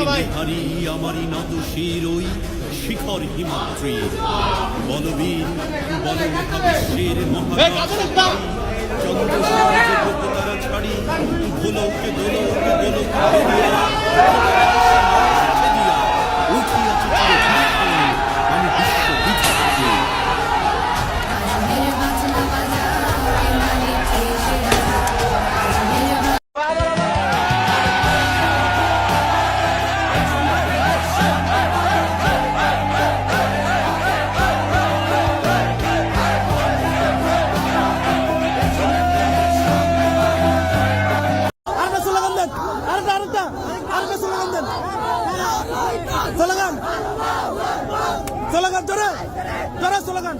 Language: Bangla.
হারি আমারই নত শির ওই শিখর হিমাদ্রি বলবীর বল মহাবিশ্বের মহাকাশ চন্দ্র তারা ছাড়ি ভোলকে দোলকে দোলকে আমি বিশ্ব বিখ্যাত স্লোগান জোরে জোরে স্লোগান।